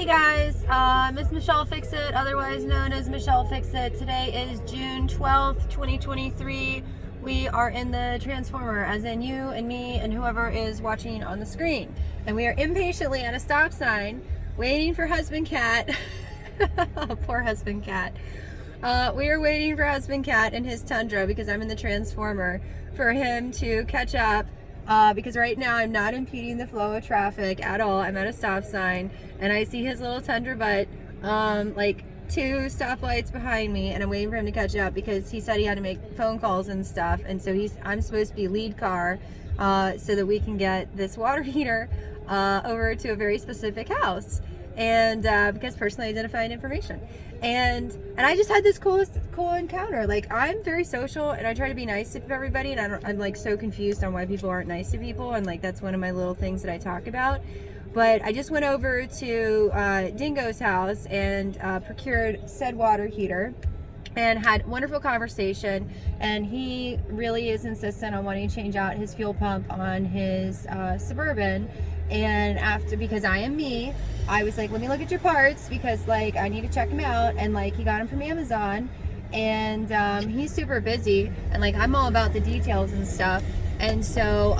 Hey guys, Miss Michelle Fixit, otherwise known as Michelle Fixit. Today is June 12th, 2023. We are in the Transformer, as in you and me and whoever is watching on the screen. And we are impatiently at a stop sign, waiting for husband cat. Poor husband cat. We are waiting for husband cat in his Tundra because I'm in the Transformer for him to catch up. Because right now I'm not impeding the flow of traffic at all. I'm at a stop sign and I see his little Tundra butt like 2 stoplights behind me, and I'm waiting for him to catch up because he said he had to make phone calls and stuff, and so I'm supposed to be lead car so that we can get this water heater over to a very specific house, and because personally identified information. And I just had this cool encounter. Like, I'm very social and I try to be nice to everybody, and I'm like so confused on why people aren't nice to people, and like that's one of my little things that I talk about. But I just went over to Dingo's house and procured said water heater and had wonderful conversation, and he really is insistent on wanting to change out his fuel pump on his Suburban. And because I am me, I was like, let me look at your parts because like I need to check them out. And like he got them from Amazon, and he's super busy, and like I'm all about the details and stuff. And so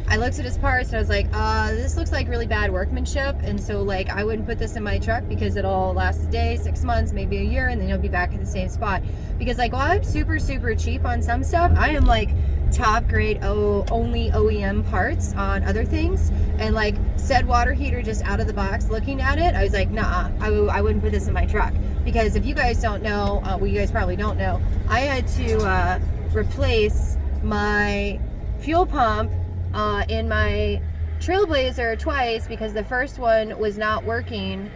I looked at his parts and I was like, this looks like really bad workmanship, and so like I wouldn't put this in my truck because it'll last a day, 6 months, maybe a year, and then you'll be back at the same spot. Because like while I'm super cheap on some stuff, I am like top grade only OEM parts on other things. And like said water heater, just out of the box looking at it, I was like, nah, I wouldn't put this in my truck. Because if you guys don't know, well, you guys probably don't know, I had to replace my fuel pump in my Trailblazer twice because the first one was not working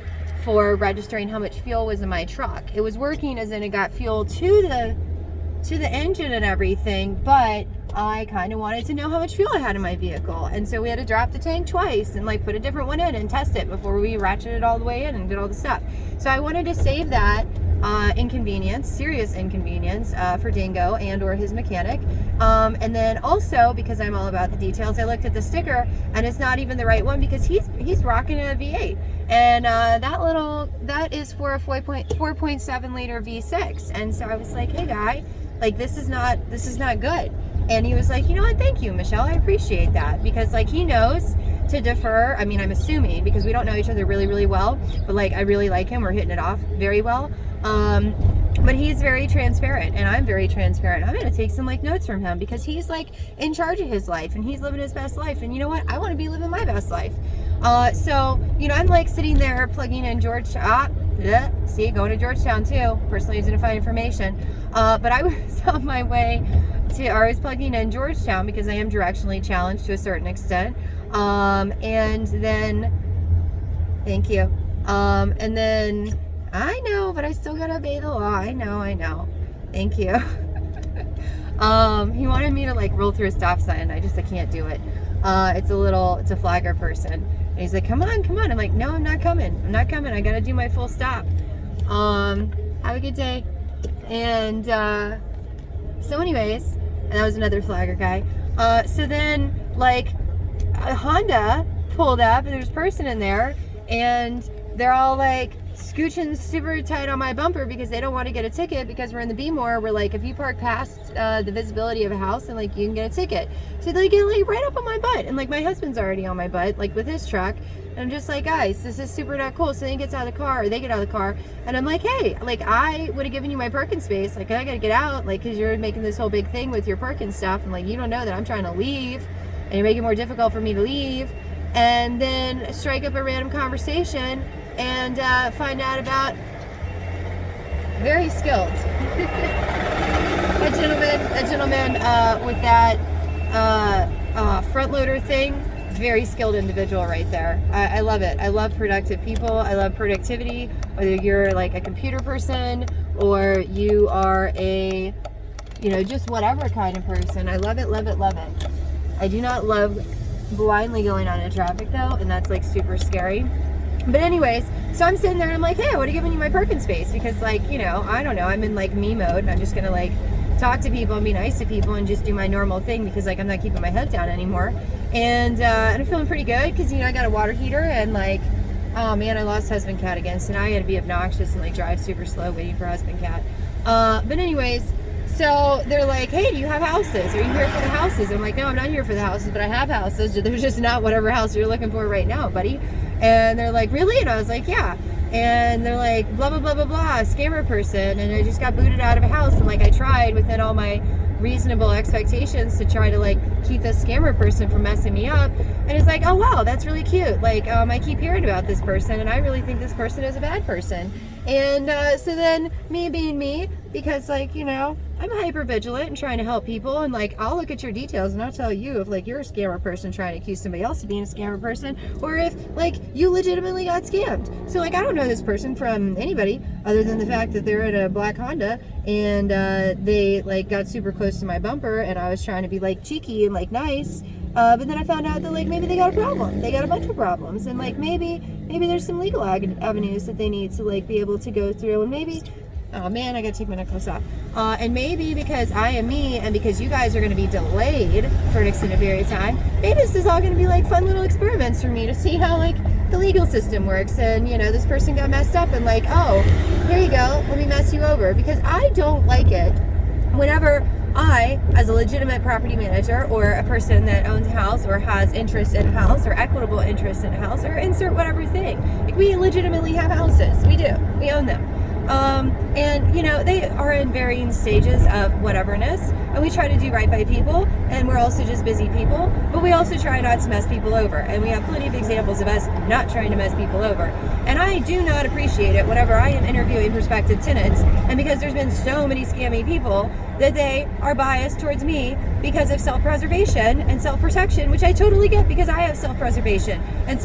for registering how much fuel was in my truck. It was working as in it got fuel to the engine and everything, but I kind of wanted to know how much fuel I had in my vehicle, and so we had to drop the tank twice and like put a different one in and test it before we ratcheted it all the way in and did all the stuff. So I wanted to save that inconvenience, serious inconvenience for Dingo and or his mechanic, and then also because I'm all about the details, I looked at the sticker and it's not even the right one because he's rocking a V8, and that is for a 4.7 liter V6, and so I was like, hey guy, like this is not good. And he was like, you know what, thank you, Michelle, I appreciate that, because like he knows to defer. I mean, I'm assuming because we don't know each other really well, but like I really like him, we're hitting it off very well. But he's very transparent and I'm very transparent. I'm gonna take some like notes from him because he's like in charge of his life and he's living his best life, and you know what, I want to be living my best life. So you know, I'm like sitting there plugging in Georgetown, going to Georgetown too, personally identified information, but I was on my way I was plugging in Georgetown because I am directionally challenged to a certain extent, and then thank you, and then I know, but I still gotta obey the law. I know. Thank you. He wanted me to like roll through a stop sign. I can't do it. It's a flagger person. And he's like, come on. I'm like, no, I'm not coming. I gotta do my full stop. Have a good day. And so anyways, and that was another flagger guy. So then like a Honda pulled up and there's a person in there, and they're all like scooching super tight on my bumper because they don't want to get a ticket because we're in the B-More where like if you park past the visibility of a house and like you can get a ticket. So they get like right up on my butt, and like my husband's already on my butt like with his truck, and I'm just like, guys, this is super not cool. So then he gets out of the car, or they get out of the car, and I'm like, hey, like I would have given you my parking space, like I gotta get out, like because you're making this whole big thing with your parking stuff, and like you don't know that I'm trying to leave and you're making it more difficult for me to leave. And then strike up a random conversation and find out about very skilled a gentleman with that front loader thing. Very skilled individual right there. I love it. I love productive people. I love productivity, whether you're like a computer person or you are a, you know, just whatever kind of person. I love it. I do not love blindly going on in traffic though, and that's like super scary. But anyways, so I'm sitting there and I'm like, hey, I would have given you my parking space because like, you know, I don't know, I'm in like me mode and I'm just gonna like talk to people and be nice to people and just do my normal thing because like I'm not keeping my head down anymore. And I'm feeling pretty good because, you know, I got a water heater and like Oh man, I lost husband cat again, so now I gotta be obnoxious and like drive super slow waiting for husband cat. But anyways, so they're like, hey, do you have houses? Are you here for the houses? I'm like, no, I'm not here for the houses, but I have houses. There's just not whatever house you're looking for right now, buddy. And they're like, really? And I was like, yeah. And they're like, blah, blah, blah, blah, blah, scammer person. And I just got booted out of a house. And like, I tried within all my reasonable expectations to try to like keep this scammer person from messing me up. And it's like, oh wow, that's really cute. Like, I keep hearing about this person and I really think this person is a bad person. And so then me being me, because like, you know, I'm hyper vigilant and trying to help people, and like I'll look at your details and I'll tell you if like you're a scammer person trying to accuse somebody else of being a scammer person, or if like you legitimately got scammed. So like I don't know this person from anybody other than the fact that they're in a black Honda and they like got super close to my bumper and I was trying to be like cheeky and like nice. But then I found out that like maybe they got a problem. They got a bunch of problems, and like maybe there's some legal avenues that they need to like be able to go through, and maybe, oh man, I gotta take my necklace off. And maybe because I am me, and because you guys are gonna be delayed for an extended period of time, maybe this is all gonna be like fun little experiments for me to see how like the legal system works. And you know, this person got messed up, and like, oh, here you go, let me mess you over, because I don't like it whenever I, as a legitimate property manager or a person that owns a house or has interest in a house or equitable interest in a house or insert whatever thing. Like we legitimately have houses. We do. We own them. And you know, they are in varying stages of whateverness, and we try to do right by people, and we're also just busy people, but we also try not to mess people over, and we have plenty of examples of us not trying to mess people over. And I do not appreciate it whenever I am interviewing prospective tenants, and because there's been so many scammy people, that they are biased towards me because of self-preservation and self-protection, which I totally get, because I have self-preservation and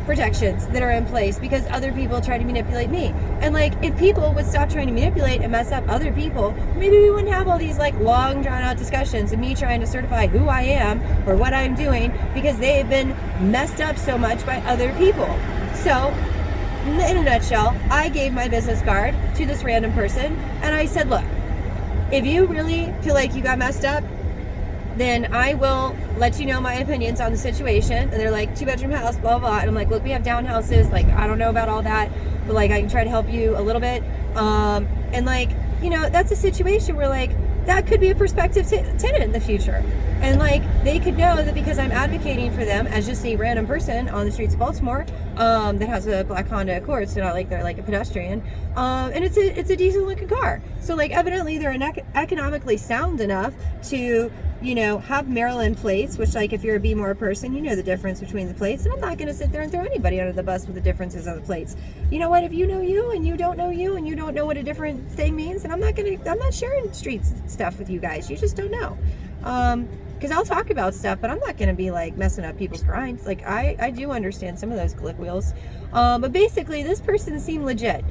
protections that are in place because other people try to manipulate me. And like, if people would stop trying to manipulate and mess up other people, maybe we wouldn't have all these like long drawn out discussions of me trying to certify who I am or what I'm doing, because they have been messed up so much by other people. So in a nutshell, I gave my business card to this random person and I said, look, if you really feel like you got messed up, then I will let you know my opinions on the situation. And they're like, 2-bedroom house, blah, blah. And I'm like, look, we have townhouses. Like, I don't know about all that, but like, I can try to help you a little bit. And like, you know, that's a situation where like, that could be a prospective tenant in the future. And like, they could know that because I'm advocating for them as just a random person on the streets of Baltimore, that has a black Honda Accord, so not like they're like a pedestrian. And it's a decent looking car. So like, evidently they're economically sound enough to, you know, have Maryland plates, which like if you're a Be More person, you know the difference between the plates. And I'm not going to sit there and throw anybody under the bus with the differences of the plates. You know what? If you know you and you don't know you and you don't know what a different thing means, and I'm not sharing street stuff with you guys. You just don't know. Because I'll talk about stuff, but I'm not going to be like messing up people's grinds. Like I do understand some of those click wheels. But basically this person seemed legit.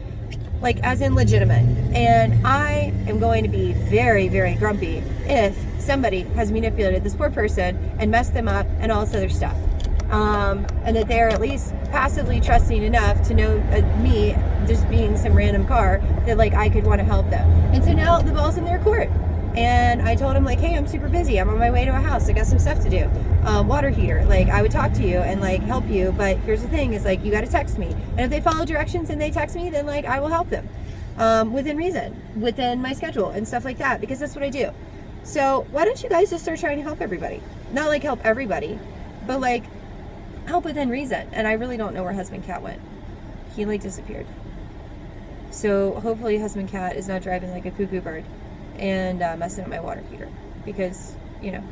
Like as in legitimate. And I am going to be very, very grumpy if somebody has manipulated this poor person and messed them up and all this other stuff. And that they're at least passively trusting enough to know me just being some random car that like I could want to help them. And so now the ball's in their court. And I told him like, hey, I'm super busy. I'm on my way to a house. I got some stuff to do. Water heater. Like I would talk to you and like help you. But here's the thing is like, you got to text me. And if they follow directions and they text me, then like I will help them within reason, within my schedule and stuff like that, because that's what I do. So why don't you guys just start trying to help everybody? Not like help everybody, but like help within reason. And I really don't know where husband cat went. He like disappeared. So hopefully husband cat is not driving like a cuckoo bird and messing up my water heater, because you know,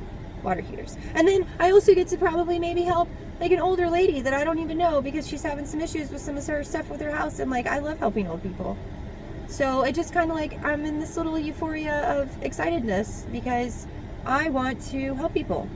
water heaters. And then I also get to probably maybe help like an older lady that I don't even know because she's having some issues with some of her stuff with her house, and like I love helping old people. So it just kind of like, I'm in this little euphoria of excitedness because I want to help people.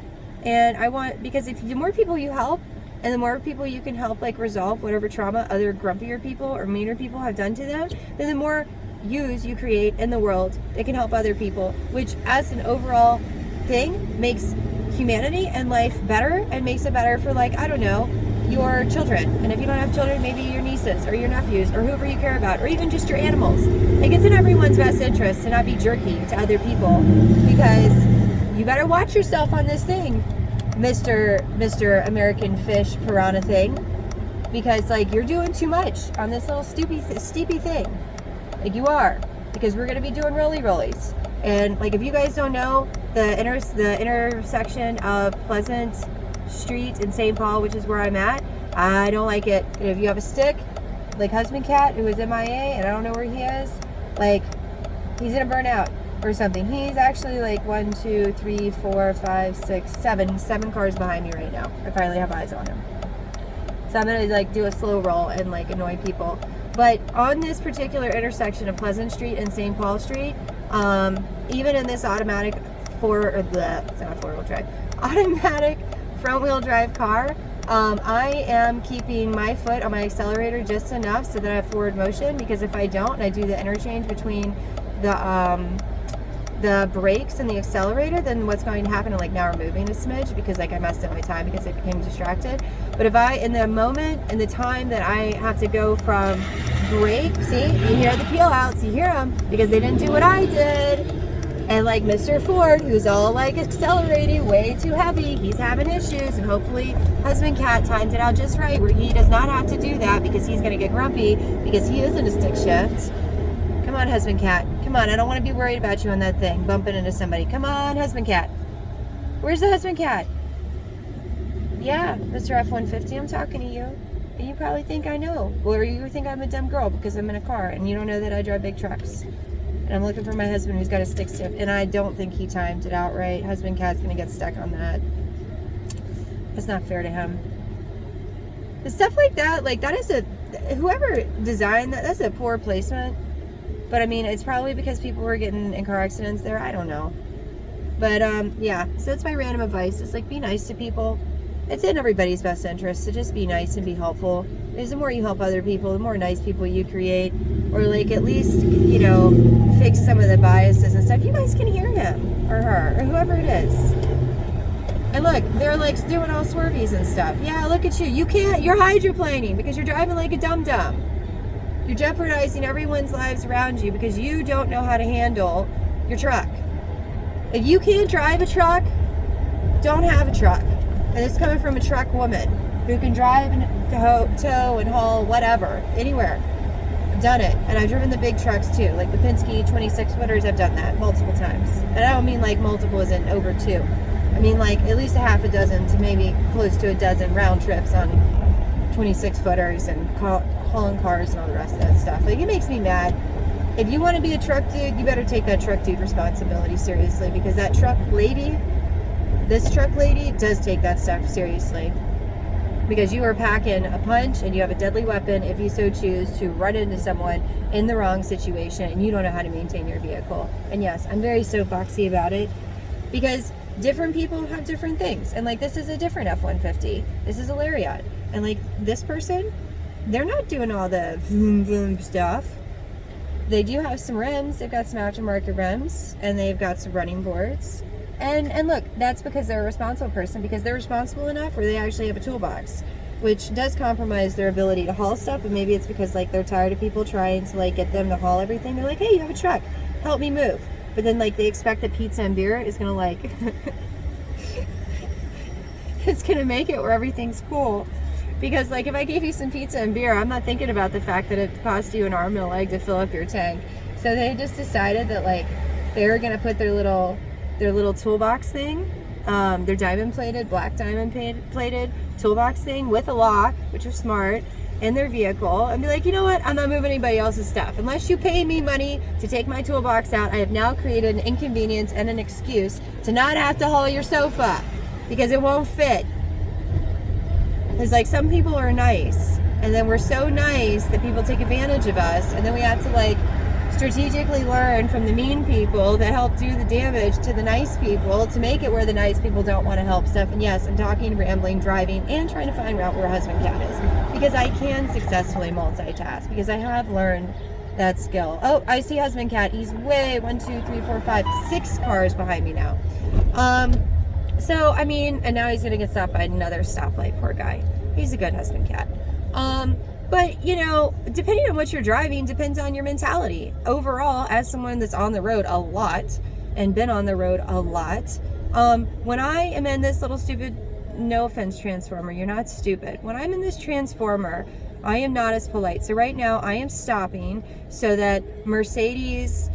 And I want, because if the more people you help and the more people you can help like resolve whatever trauma other grumpier people or meaner people have done to them, then the more use you create in the world that can help other people, which as an overall thing makes humanity and life better, and makes it better for like, I don't know, your children. And if you don't have children, maybe your nieces or your nephews or whoever you care about, or even just your animals. Like it's in everyone's best interest to not be jerky to other people, because you better watch yourself on this thing, Mr. American Fish Piranha thing. because like you're doing too much on this little steepy thing. Like you are, because we're gonna be doing rollies. And like if you guys don't know, the intersection of Pleasant Street and St. Paul, which is where I'm at, I don't like it. And if you have a stick, like Husband Cat, who is MIA, and I don't know where he is, like he's gonna burn out or something. He's actually like 1, 2, 3, 4, 5, 6, 7 cars behind me right now. I finally have eyes on him. So I'm gonna like do a slow roll and like annoy people. But on this particular intersection of Pleasant Street and St. Paul Street, even in this automatic automatic front-wheel drive car, I am keeping my foot on my accelerator just enough so that I have forward motion, because if I don't, and I do the interchange between the brakes and the accelerator, then what's going to happen, and like now we're moving a smidge because like I messed up my time because I became distracted. But if I, in the moment, in the time that I have to go from brake, see, you hear the peel outs, you hear them, because they didn't do what I did. And like Mr. Ford, who's all like accelerating way too heavy, he's having issues, and hopefully Husband Cat timed it out just right where he does not have to do that, because he's gonna get grumpy because he isn't a stick shift. Come on, Husband Cat. Come on, I don't want to be worried about you on that thing, bumping into somebody. Come on, Husband Cat. Where's the Husband Cat? Yeah, Mr. F-150, I'm talking to you. And you probably think I know. Or you think I'm a dumb girl because I'm in a car and you don't know that I drive big trucks. And I'm looking for my husband who's got a stick shift, and I don't think he timed it out right. Husband Cat's gonna get stuck on that. That's not fair to him. The stuff like that is whoever designed that, that's a poor placement. But I mean, it's probably because people were getting in car accidents there. I don't know. But yeah, so it's my random advice. It's like, be nice to people. It's in everybody's best interest to just be nice and be helpful. Because the more you help other people, the more nice people you create. Or like at least, you know, fix some of the biases and stuff. You guys can hear him or her or whoever it is. And look, they're like doing all swervies and stuff. Yeah, look at you. You can't, you're hydroplaning because you're driving like a dum-dum. You're jeopardizing everyone's lives around you because you don't know how to handle your truck. If you can't drive a truck, don't have a truck. And it's coming from a truck woman who can drive and tow and haul whatever, anywhere. I've done it. And I've driven the big trucks too. Like the Penske 26 footers, I've done that multiple times. And I don't mean like multiple as in over 2. I mean like at least a half a dozen to maybe close to a dozen round trips on 26 footers and hauling cars and all the rest of that stuff. Like, it makes me mad. If you want to be a truck dude, you better take that truck dude responsibility seriously, because that truck lady, this truck lady, does take that stuff seriously. Because you are packing a punch and you have a deadly weapon if you so choose to run into someone in the wrong situation and you don't know how to maintain your vehicle. And yes, I'm very soapboxy about it because different people have different things. And like, this is a different F-150. This is a Lariat. And like this person, they're not doing all the vroom vroom stuff. They do have some rims. They've got some aftermarket rims, and they've got some running boards. And look, that's because they're a responsible person, because they're responsible enough where they actually have a toolbox, which does compromise their ability to haul stuff. But maybe it's because like they're tired of people trying to like get them to haul everything. They're like, hey, you have a truck, help me move. But then like they expect that pizza and beer is gonna like it's gonna make it where everything's cool. Because like if I gave you some pizza and beer, I'm not thinking about the fact that it cost you an arm and a leg to fill up your tank. So they just decided that like they were gonna put their little toolbox thing, their diamond plated, black diamond plated toolbox thing with a lock, which was smart, in their vehicle, and be like, you know what, I'm not moving anybody else's stuff. Unless you pay me money to take my toolbox out, I have now created an inconvenience and an excuse to not have to haul your sofa because it won't fit. It's like some people are nice, and then we're so nice that people take advantage of us, and then we have to like strategically learn from the mean people that help do the damage to the nice people to make it where the nice people don't want to help stuff. And yes, I'm talking, rambling, driving, and trying to find out where Husband Cat is, because I can successfully multitask, because I have learned that skill. Oh, I see Husband Cat. He's way 1, 2, 3, 4, 5, 6 cars behind me now. So, I mean, and now he's going to get stopped by another stoplight, poor guy. He's a good Husband Cat. But, you know, depending on what you're driving, depends on your mentality. Overall, as someone that's on the road a lot and been on the road a lot, when I am in this little stupid no offense, Transformer, you're not stupid. When I'm in this Transformer, I am not as polite. So right now I am stopping so that Mercedes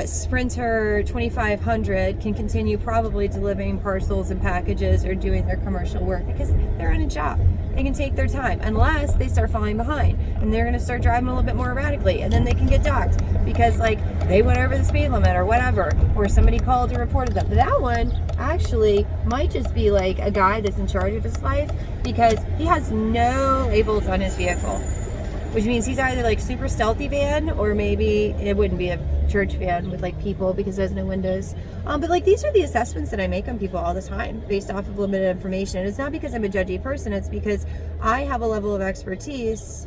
Sprinter 2500 can continue probably delivering parcels and packages or doing their commercial work because they're on a job. They can take their time unless they start falling behind, and they're going to start driving a little bit more erratically, and then they can get docked because like they went over the speed limit or whatever, or somebody called and reported them. But that one actually might just be like a guy that's in charge of his life because he has no labels on his vehicle, which means he's either like super stealthy van, or maybe it wouldn't be a church van with like people because there's no windows. But like these are the assessments that I make on people all the time based off of limited information. And it's not because I'm a judgy person, it's because I have a level of expertise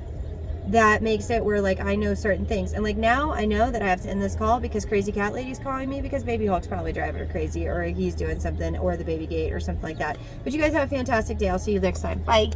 that makes it where like I know certain things. And like now I know that I have to end this call because Crazy Cat Lady's calling me because Baby Hulk's probably driving her crazy, or he's doing something, or the baby gate or something like that. But you guys have a fantastic day. I'll see you next time. Bye.